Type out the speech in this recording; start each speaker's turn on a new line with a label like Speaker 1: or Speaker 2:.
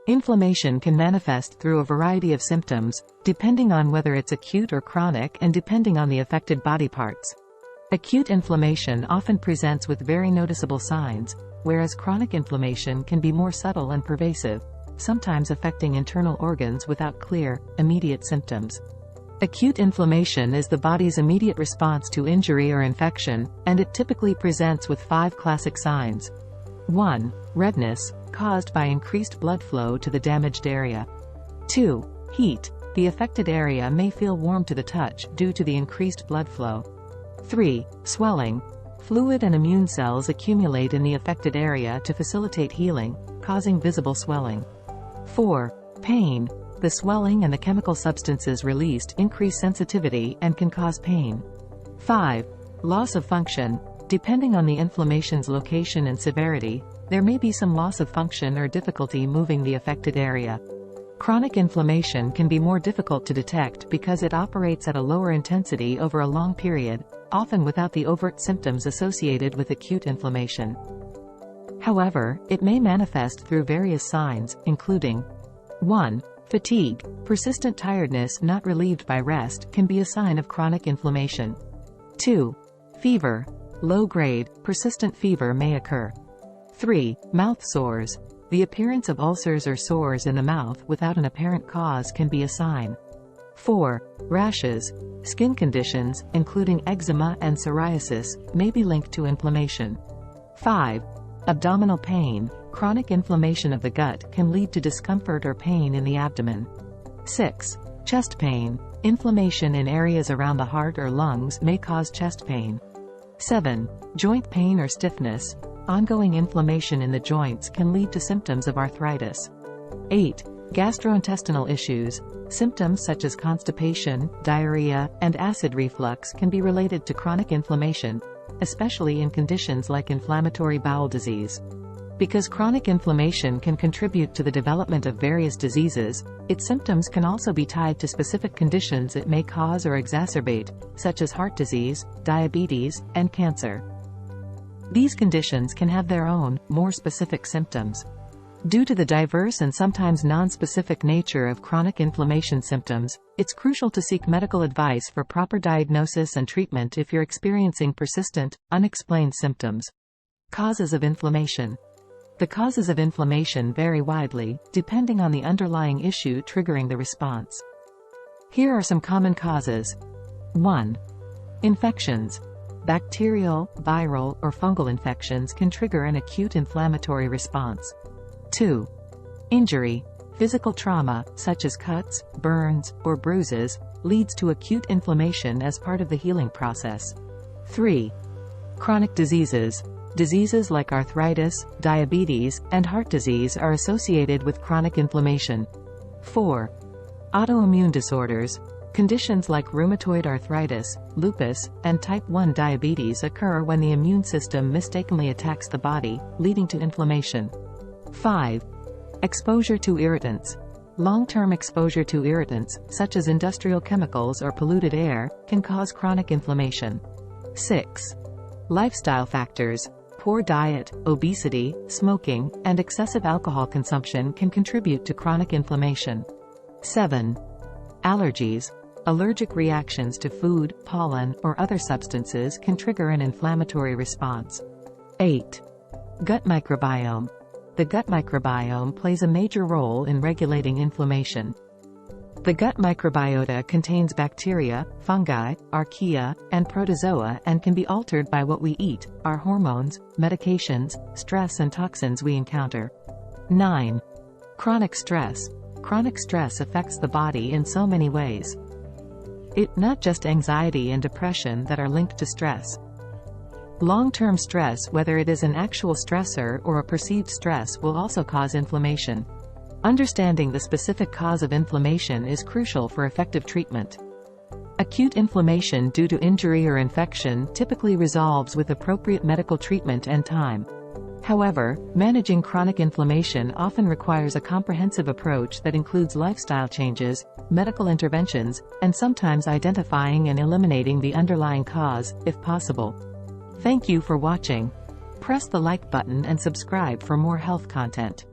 Speaker 1: Inflammation can manifest through a variety of symptoms, depending on whether it's acute or chronic and depending on the affected body parts. Acute inflammation often presents with very noticeable signs, whereas chronic inflammation can be more subtle and pervasive, sometimes affecting internal organs without clear, immediate symptoms. Acute inflammation is the body's immediate response to injury or infection, and it typically presents with 5 classic signs. 1. Redness, caused by increased blood flow to the damaged area. 2. Heat. The affected area may feel warm to the touch due to the increased blood flow. 3. Swelling. Fluid and immune cells accumulate in the affected area to facilitate healing, causing visible swelling. 4. Pain. The swelling and the chemical substances released increase sensitivity and can cause pain. 5. Loss of function. Depending on the inflammation's location and severity, there may be some loss of function or difficulty moving the affected area. Chronic inflammation can be more difficult to detect because it operates at a lower intensity over a long period, often without the overt symptoms associated with acute inflammation. However, it may manifest through various signs, including 1. Fatigue. Persistent tiredness not relieved by rest can be a sign of chronic inflammation. 2. Fever. Low-grade, persistent fever may occur. 3. Mouth sores. The appearance of ulcers or sores in the mouth without an apparent cause can be a sign. 4. Rashes. Skin conditions, including eczema and psoriasis, may be linked to inflammation. 5. Abdominal pain. Chronic inflammation of the gut can lead to discomfort or pain in the abdomen. 6. Chest pain. Inflammation in areas around the heart or lungs may cause chest pain. 7. Joint pain or stiffness. Ongoing inflammation in the joints can lead to symptoms of arthritis. 8. Gastrointestinal issues. Symptoms such as constipation, diarrhea, and acid reflux can be related to chronic inflammation, especially in conditions like inflammatory bowel disease. Because chronic inflammation can contribute to the development of various diseases, its symptoms can also be tied to specific conditions it may cause or exacerbate, such as heart disease, diabetes, and cancer. These conditions can have their own, more specific symptoms. Due to the diverse and sometimes non-specific nature of chronic inflammation symptoms, it's crucial to seek medical advice for proper diagnosis and treatment if you're experiencing persistent, unexplained symptoms. Causes of inflammation. The causes of inflammation vary widely, depending on the underlying issue triggering the response. Here are some common causes. 1. Infections. Bacterial, viral, or fungal infections can trigger an acute inflammatory response. 2. Injury. Physical trauma, such as cuts, burns, or bruises, leads to acute inflammation as part of the healing process. 3. Chronic diseases. Diseases like arthritis, diabetes, and heart disease are associated with chronic inflammation. 4. Autoimmune disorders. Conditions like rheumatoid arthritis, lupus, and type 1 diabetes occur when the immune system mistakenly attacks the body, leading to inflammation. 5. Exposure to irritants. Long-term exposure to irritants, such as industrial chemicals or polluted air, can cause chronic inflammation. 6. Lifestyle factors. Poor diet, obesity, smoking, and excessive alcohol consumption can contribute to chronic inflammation. 7. Allergies. Allergic reactions to food, pollen, or other substances can trigger an inflammatory response. 8. Gut microbiome. The gut microbiome plays a major role in regulating inflammation. The gut microbiota contains bacteria, fungi, archaea, and protozoa and can be altered by what we eat, our hormones, medications, stress and toxins we encounter. 9. Chronic stress. Chronic stress affects the body in so many ways. It's not just anxiety and depression that are linked to stress. Long-term stress, whether it is an actual stressor or a perceived stress, will also cause inflammation. Understanding the specific cause of inflammation is crucial for effective treatment. Acute inflammation due to injury or infection typically resolves with appropriate medical treatment and time. However, managing chronic inflammation often requires a comprehensive approach that includes lifestyle changes, medical interventions, and sometimes identifying and eliminating the underlying cause, if possible. Thank you for watching. Press the like button and subscribe for more health content.